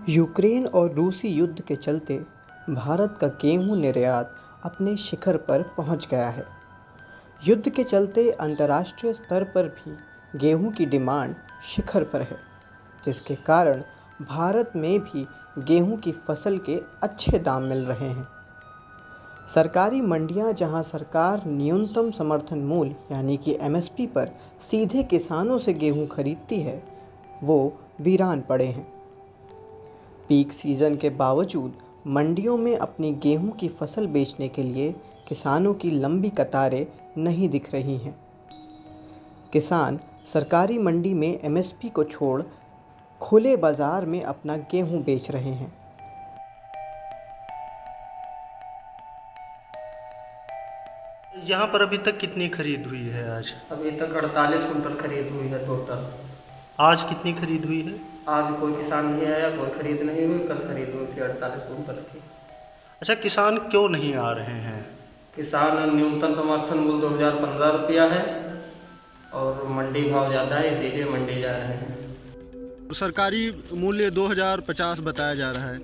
Ukraine और रूसी युद्ध के चलते भारत का गेहूं निर्यात अपने शिखर पर पहुंच गया है। युद्ध के चलते अंतर्राष्ट्रीय स्तर पर भी गेहूं की डिमांड शिखर पर है, जिसके कारण भारत में भी गेहूं की फसल के अच्छे दाम मिल रहे हैं। सरकारी मंडियां जहां सरकार न्यूनतम समर्थन मूल्य यानी कि एमएसपी पर सीधे किसानों से गेहूं खरीदती है, वो वीरान पड़े हैं। पीक सीज़न के बावजूद मंडियों में अपनी गेहूं की फसल बेचने के लिए किसानों की लंबी कतारें नहीं दिख रही हैं। किसान सरकारी मंडी में एमएसपी को छोड़ खुले बाज़ार में अपना गेहूं बेच रहे हैं। यहाँ पर अभी तक कितनी खरीद हुई है आज? अभी तक 48 कुंटल खरीद हुई है टोटल। आज कितनी खरीद हुई है? आज कोई किसान नहीं आया, कोई खरीद नहीं हुई। कल खरीद हुई थी 48 कुंटल की। अच्छा, किसान क्यों नहीं आ रहे हैं? किसान न्यूनतम समर्थन मूल्य 2015 रुपया है और मंडी भाव ज़्यादा है, इसीलिए मंडी जा रहे हैं। सरकारी मूल्य 2050 बताया जा रहा है,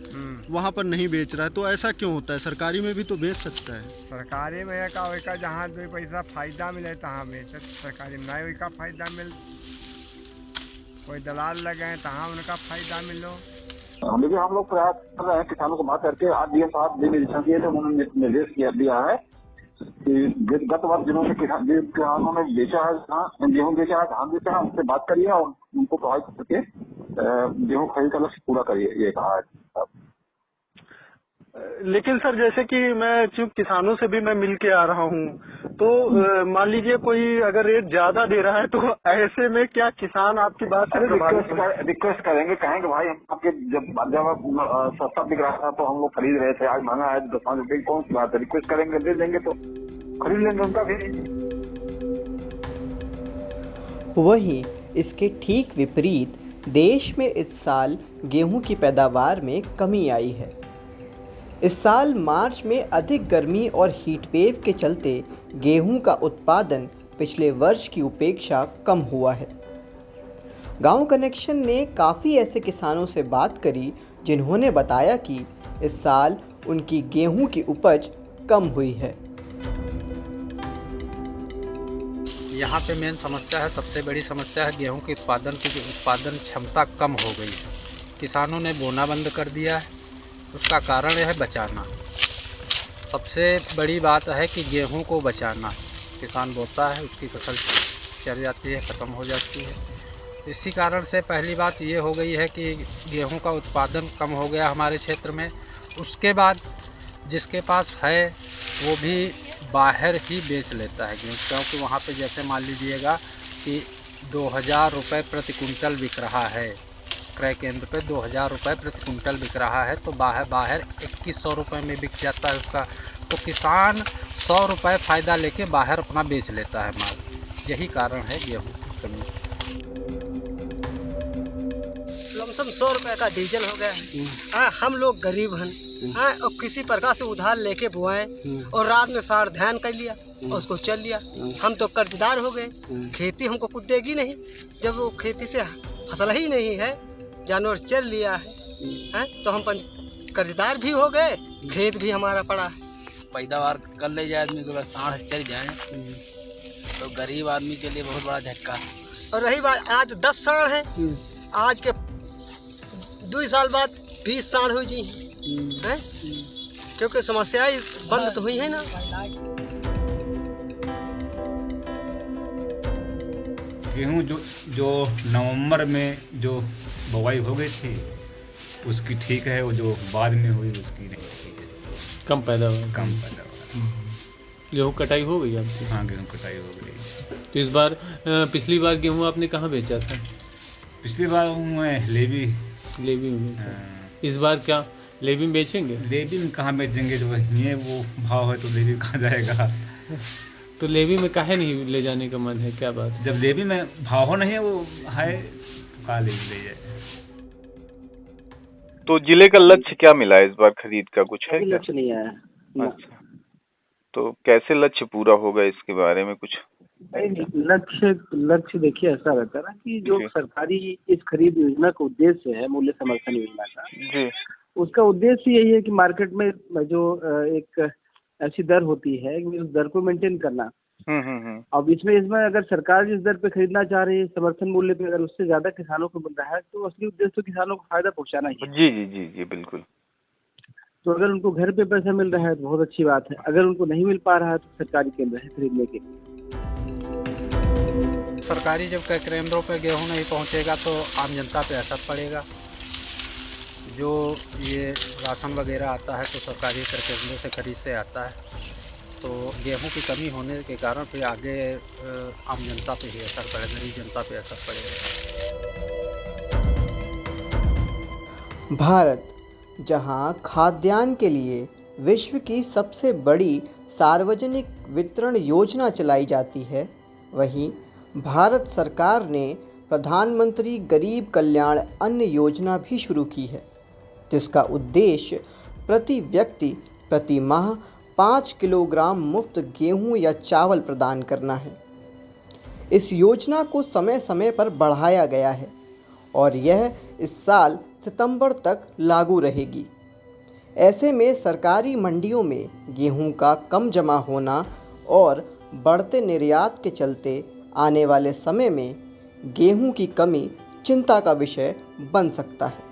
वहाँ पर नहीं बेच रहा है, तो ऐसा क्यों होता है? सरकारी में भी तो बेच सकता है। सरकारी में का जहाँ 2 पैसा फायदा मिले तहाँ बेचत, सरकारी में नहीं का फायदा मिल, कोई दलाल लगे तहाँ उनका फायदा मिलो। हम लोग प्रयास कर रहे हैं किसानों को बात करके। आज डीएम साहब भी निरीक्षण किए थे, उन्होंने निर्देश दिया है कि गत वर्ष जिन्होंने किसानों ने बेचा है, गेहूँ बेचा है, धान बेचा है, उनसे बात करिए और उनको प्रभावित करके गेहूँ खरीद का लक्ष्य पूरा करिए, ये कहा है। लेकिन सर, जैसे कि मैं चूंकि किसानों से भी मैं मिल के आ रहा हूँ, तो मान लीजिए कोई अगर रेट ज्यादा दे रहा है, तो ऐसे में क्या किसान आपकी बात से रिक्वेस्ट करेंगे, कहेंगे भाई हम आपके जब सस्ता बिक रहा था तो हम लोग खरीद रहे थे, आज महंगा है 10-5 रुपये, कौन सी बात है? रिक्वेस्ट करेंगे, दे देंगे तो खरीद लेंगे उनका भी। वहीं इसके ठीक विपरीत देश में इस साल गेहूं की पैदावार में कमी आई है। इस साल मार्च में अधिक गर्मी और हीट वेव के चलते गेहूं का उत्पादन पिछले वर्ष की अपेक्षा कम हुआ है। गांव कनेक्शन ने काफ़ी ऐसे किसानों से बात करी जिन्होंने बताया कि इस साल उनकी गेहूं की उपज कम हुई है। यहाँ पे मेन समस्या है, सबसे बड़ी समस्या है गेहूं के उत्पादन क्षमता कम हो गई है। किसानों ने बोना बंद कर दिया है, उसका कारण है बचाना। सबसे बड़ी बात है कि गेहूं को बचाना। किसान बोता है, उसकी फसल चल जाती है, ख़त्म हो जाती है। इसी कारण से पहली बात ये हो गई है कि गेहूं का उत्पादन कम हो गया हमारे क्षेत्र में। उसके बाद जिसके पास है वो भी बाहर ही बेच लेता है गेहूँ, क्योंकि वहाँ पे जैसे मान लीजिएगा कि 2000 रुपये प्रति कुंटल बिक रहा है, क्रय केंद्र पे 2000 रुपये प्रति कुंटल बिक रहा है, तो बाहर 2100 रुपये में बिक जाता है उसका। तो किसान 100 रुपये फ़ायदा लेके बाहर अपना बेच लेता है माल। यही कारण है गेहूँ की कमी। लमसम 100 रुपये का डीजल हो गया। हम लोग गरीब हैं, और किसी प्रकार से उधार लेके बुआएं और रात में साड़ ध्यान कर लिया और उसको चल लिया। हम तो कर्जदार हो गए। खेती हमको कुछ देगी नहीं, जब वो खेती से फसल ही नहीं है, जानवर चल लिया है, तो हम कर्जदार भी हो गए, खेत भी हमारा पड़ा है। पैदावार कर ले जाए आदमी के पास साढ़ चल जाए तो गरीब आदमी के लिए बहुत बड़ा झटका। और रही बात, आज 10 साढ़ है, आज के 2 साल बाद 20 साढ़ हुई जी है, क्योंकि समस्याएं बंद तो हुई है ना। गेहूँ जो नवंबर में जो बुवाई हो गई थी उसकी ठीक है, वो जो बाद में हुई उसकी नहीं ठीक है, कम पैदावार। गेहूँ कटाई हो गई आपकी? हाँ, गेहूँ कटाई हो गई। तो इस बार पिछली बार गेहूँ आपने कहाँ बेचा था? पिछली बार मैं लेवी में बेचा। इस बार क्या लेवी में बेचेंगे? लेवी में कहाँ बेचेंगे, जो ये वो भाव है तो लेवी कहाँ जाएगा? तो लेवी में काहे नहीं ले जाने का मन है, क्या बात है? जब लेवी में भाव नहीं है, वो है तो कहाँ ले जाए। तो जिले का लक्ष्य क्या मिला इस बार खरीद का, कुछ है? लक्ष्य नहीं आया। अच्छा, तो कैसे लक्ष्य पूरा होगा इसके बारे में कुछ लक्ष्य देखिए ऐसा रहता है ना कि जो सरकारी इस खरीद योजना का उद्देश्य है, मूल्य समर्थन योजना का जी, उसका उद्देश्य यही है कि मार्केट में जो एक ऐसी दर होती है कि उस दर को मेंटेन करना। अब इसमें अगर सरकार जिस दर पे खरीदना चाह रही है समर्थन मूल्य पे, अगर उससे ज्यादा किसानों को मिल रहा है तो असली उद्देश्य तो किसानों को फायदा पहुंचाना ही है। जी जी जी जी बिल्कुल। तो अगर उनको घर पे पैसा मिल रहा है तो बहुत अच्छी बात है, अगर उनको नहीं मिल पा रहा है तो सरकारी केंद्र है खरीदने के लिए। सरकारी जब केंद्रों पे गेहूं नहीं पहुंचेगा तो आम जनता पे असर पड़ेगा। जो ये राशन वगैरह आता है तो सरकारी केंद्रों से खरीद से आता है, तो गेहूं की कमी होने के कारण फिर आगे आम जनता पे ही असर पड़ेगा, गरीब जनता पे असर पड़ेगा। भारत जहां खाद्यान्न के लिए विश्व की सबसे बड़ी सार्वजनिक वितरण योजना चलाई जाती है, वहीं भारत सरकार ने प्रधानमंत्री गरीब कल्याण अन्न योजना भी शुरू की है, जिसका उद्देश्य प्रति व्यक्ति प्रति माह 5 किलोग्राम मुफ्त गेहूं या चावल प्रदान करना है। इस योजना को समय समय पर बढ़ाया गया है और यह इस साल सितंबर तक लागू रहेगी। ऐसे में सरकारी मंडियों में गेहूं का कम जमा होना और बढ़ते निर्यात के चलते आने वाले समय में गेहूं की कमी चिंता का विषय बन सकता है।